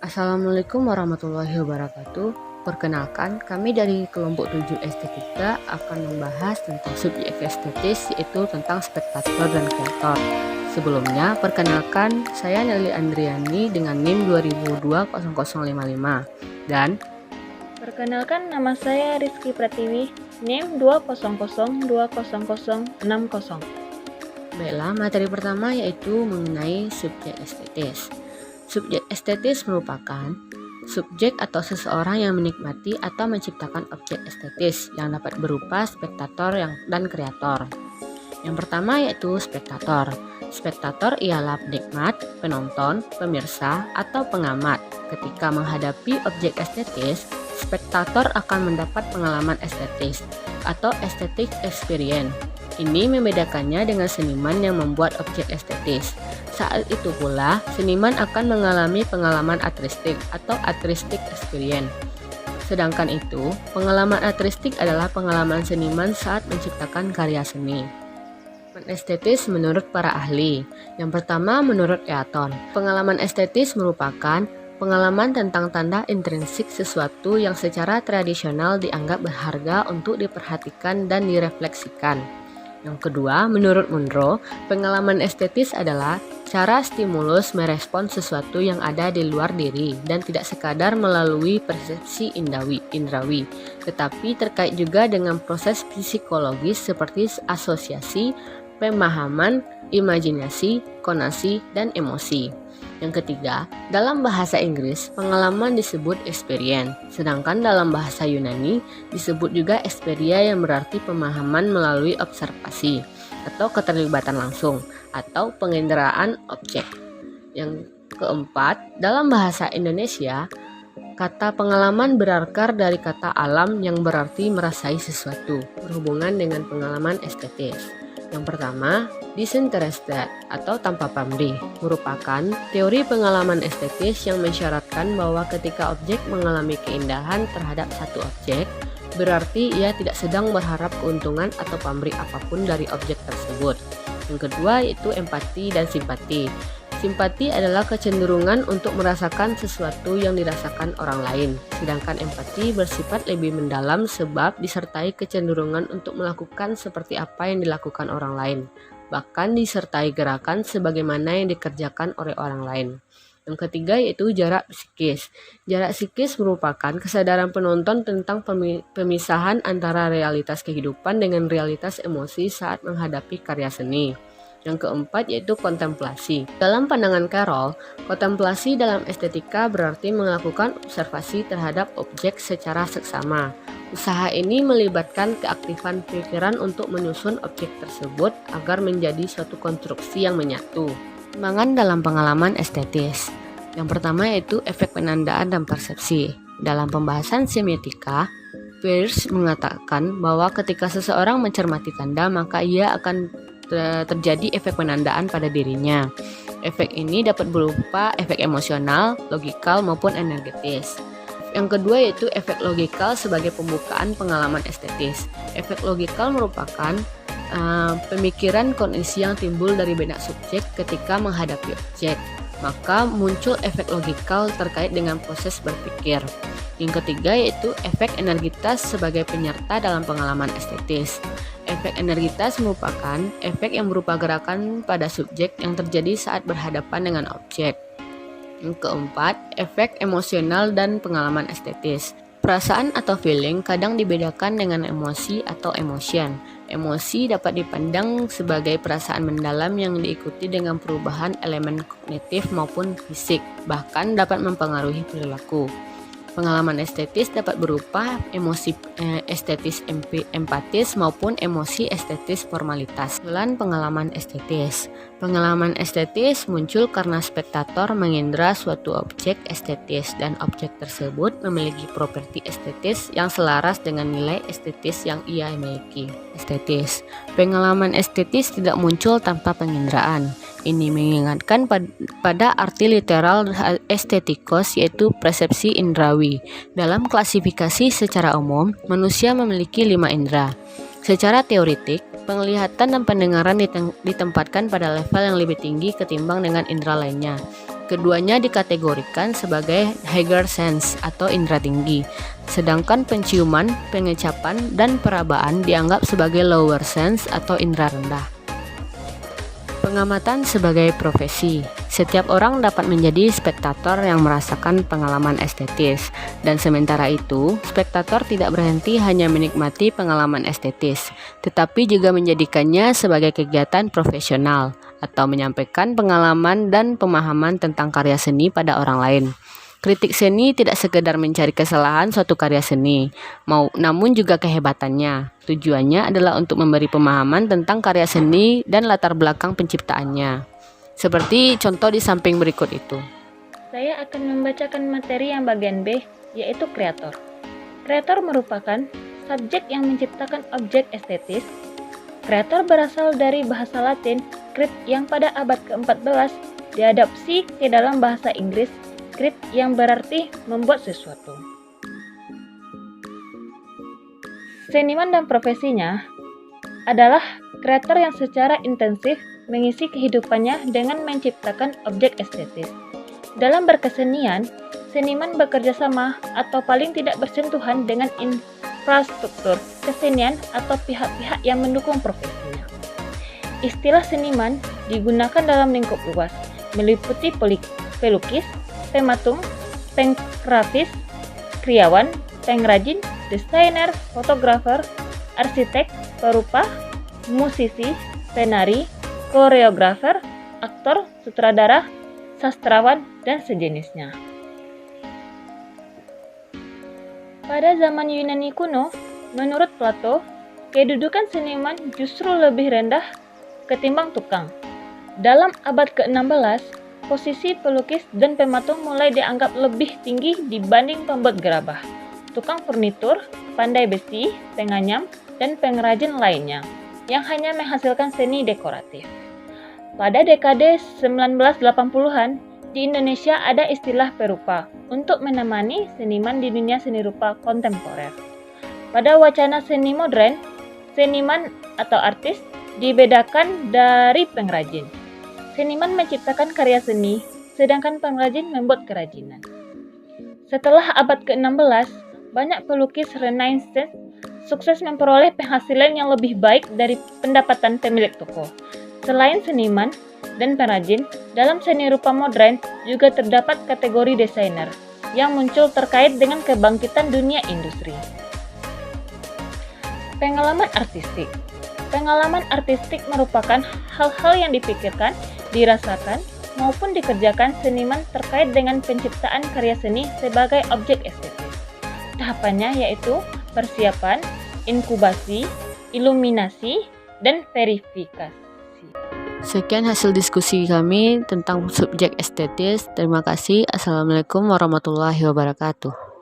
Assalamualaikum warahmatullahi wabarakatuh. Perkenalkan, kami dari kelompok 7 Estetika akan membahas tentang subjek estetis, yaitu tentang spektator dan kreator. Sebelumnya, perkenalkan, saya Nelly Andriani dengan NIM 20020055 dan Perkenalkan, nama saya Rizky Pratiwi, NIM 2002060. baiklah, materi pertama yaitu mengenai subjek estetis. Subjek estetis merupakan subjek atau seseorang yang menikmati atau menciptakan objek estetis yang dapat berupa spektator dan kreator. Yang pertama yaitu spektator. Spektator ialah penikmat, penonton, pemirsa, atau pengamat. Ketika menghadapi objek estetis, spektator akan mendapat pengalaman estetis atau aesthetic experience. Ini membedakannya dengan seniman yang membuat objek estetis. Saat itu pula, seniman akan mengalami pengalaman artistik atau artistic experience. Sedangkan itu, pengalaman artistik adalah pengalaman seniman saat menciptakan karya seni. Pengalaman estetis menurut para ahli. Yang pertama, menurut Eaton, pengalaman estetis merupakan pengalaman tentang tanda intrinsik sesuatu yang secara tradisional dianggap berharga untuk diperhatikan dan direfleksikan. Yang kedua, menurut Munro, pengalaman estetis adalah cara stimulus merespons sesuatu yang ada di luar diri dan tidak sekadar melalui persepsi indrawi, tetapi terkait juga dengan proses psikologis seperti asosiasi, pemahaman, imajinasi, konasi, dan emosi. Yang ketiga, dalam bahasa Inggris, pengalaman disebut experience, sedangkan dalam bahasa Yunani disebut juga experia yang berarti pemahaman melalui observasi atau keterlibatan langsung atau penginderaan objek. Yang keempat, dalam bahasa Indonesia, kata pengalaman berakar dari kata alam yang berarti merasai sesuatu, berhubungan dengan pengalaman estetis. Yang pertama, disinterested atau tanpa pamrih merupakan teori pengalaman estetis yang mensyaratkan bahwa ketika objek mengalami keindahan terhadap satu objek, berarti ia tidak sedang berharap keuntungan atau pamrih apapun dari objek tersebut. Yang kedua yaitu empati dan simpati. Simpati adalah kecenderungan untuk merasakan sesuatu yang dirasakan orang lain, sedangkan empati bersifat lebih mendalam sebab disertai kecenderungan untuk melakukan seperti apa yang dilakukan orang lain, bahkan disertai gerakan sebagaimana yang dikerjakan oleh orang lain. Yang ketiga yaitu jarak psikis. Jarak psikis merupakan kesadaran penonton tentang pemisahan antara realitas kehidupan dengan realitas emosi saat menghadapi karya seni. Yang keempat yaitu kontemplasi. Dalam pandangan Carroll, kontemplasi dalam estetika berarti melakukan observasi terhadap objek secara seksama. Usaha ini melibatkan keaktifan pikiran untuk menyusun objek tersebut agar menjadi suatu konstruksi yang menyatu. Perkembangan dalam pengalaman estetis. Yang pertama yaitu efek penandaan dan persepsi. Dalam pembahasan semiotika, Peirce mengatakan bahwa ketika seseorang mencermati tanda, maka ia akan terjadi efek penandaan pada dirinya. Efek ini dapat berupa efek emosional, logikal maupun energetis. Yang kedua yaitu efek logikal sebagai pembukaan pengalaman estetis. Efek logikal merupakan pemikiran kondisi yang timbul dari benak subjek ketika menghadapi objek. Maka muncul efek logikal terkait dengan proses berpikir. Yang ketiga yaitu efek energitas sebagai penyerta dalam pengalaman estetis. Efek energitas merupakan efek yang berupa gerakan pada subjek yang terjadi saat berhadapan dengan objek. Yang keempat, efek emosional dan pengalaman estetis. Perasaan atau feeling kadang dibedakan dengan emosi atau emotion. Emosi dapat dipandang sebagai perasaan mendalam yang diikuti dengan perubahan elemen kognitif maupun fisik, bahkan dapat mempengaruhi perilaku. Pengalaman estetis dapat berupa emosi estetis empatis maupun emosi estetis formalitas. Pengalaman estetis. Pengalaman estetis muncul karena spektator mengindra suatu objek estetis dan objek tersebut memiliki properti estetis yang selaras dengan nilai estetis yang ia miliki. Estetis. Pengalaman estetis tidak muncul tanpa penginderaan. Ini mengingatkan pada arti literal estetikos yaitu persepsi indrawi. Dalam klasifikasi secara umum, manusia memiliki 5 indera. Secara teoritik, penglihatan dan pendengaran ditempatkan pada level yang lebih tinggi ketimbang dengan indera lainnya. Keduanya dikategorikan sebagai higher sense atau indera tinggi, sedangkan penciuman, pengecapan, dan perabaan dianggap sebagai lower sense atau indera rendah. Pengamatan sebagai profesi. Setiap orang dapat menjadi spektator yang merasakan pengalaman estetis, dan sementara itu, spektator tidak berhenti hanya menikmati pengalaman estetis, tetapi juga menjadikannya sebagai kegiatan profesional atau menyampaikan pengalaman dan pemahaman tentang karya seni pada orang lain. Kritik seni tidak sekedar mencari kesalahan suatu karya seni, namun juga kehebatannya. Tujuannya adalah untuk memberi pemahaman tentang karya seni dan latar belakang penciptaannya. Seperti contoh di samping berikut itu. Saya akan membacakan materi yang bagian B, yaitu kreator. Kreator merupakan subjek yang menciptakan objek estetis. Kreator berasal dari bahasa Latin, crit, yang pada abad ke-14 diadopsi ke dalam bahasa Inggris, crit, yang berarti membuat sesuatu. Seniman dan profesinya adalah kreator yang secara intensif mengisi kehidupannya dengan menciptakan objek estetis. Dalam berkesenian, seniman bekerja sama atau paling tidak bersentuhan dengan infrastruktur kesenian atau pihak-pihak yang mendukung profesinya. Istilah seniman digunakan dalam lingkup luas, meliputi pelukis, pematung, penggrafis, kriawan, pengrajin, desainer, fotografer, arsitek, perupa, musisi, penari, koreografer, aktor, sutradara, sastrawan, dan sejenisnya. Pada zaman Yunani kuno, menurut Plato, kedudukan seniman justru lebih rendah ketimbang tukang. Dalam abad ke-16, posisi pelukis dan pematung mulai dianggap lebih tinggi dibanding pembuat gerabah, tukang furnitur, pandai besi, penganyam, dan pengrajin lainnya yang hanya menghasilkan seni dekoratif. Pada dekade 1980-an, di Indonesia ada istilah perupa untuk menemani seniman di dunia seni rupa kontemporer. Pada wacana seni modern, seniman atau artis dibedakan dari pengrajin. Seniman menciptakan karya seni, sedangkan pengrajin membuat kerajinan. Setelah abad ke-16, banyak pelukis Renaissance sukses memperoleh penghasilan yang lebih baik dari pendapatan pemilik toko. Selain seniman dan pengrajin, dalam seni rupa modern juga terdapat kategori desainer yang muncul terkait dengan kebangkitan dunia industri. Pengalaman artistik. Pengalaman artistik merupakan hal-hal yang dipikirkan, dirasakan, maupun dikerjakan seniman terkait dengan penciptaan karya seni sebagai objek estetis. Tahapannya yaitu persiapan, inkubasi, iluminasi, dan verifikasi. Sekian hasil diskusi kami tentang subjek estetis. Terima kasih. Assalamualaikum warahmatullahi wabarakatuh.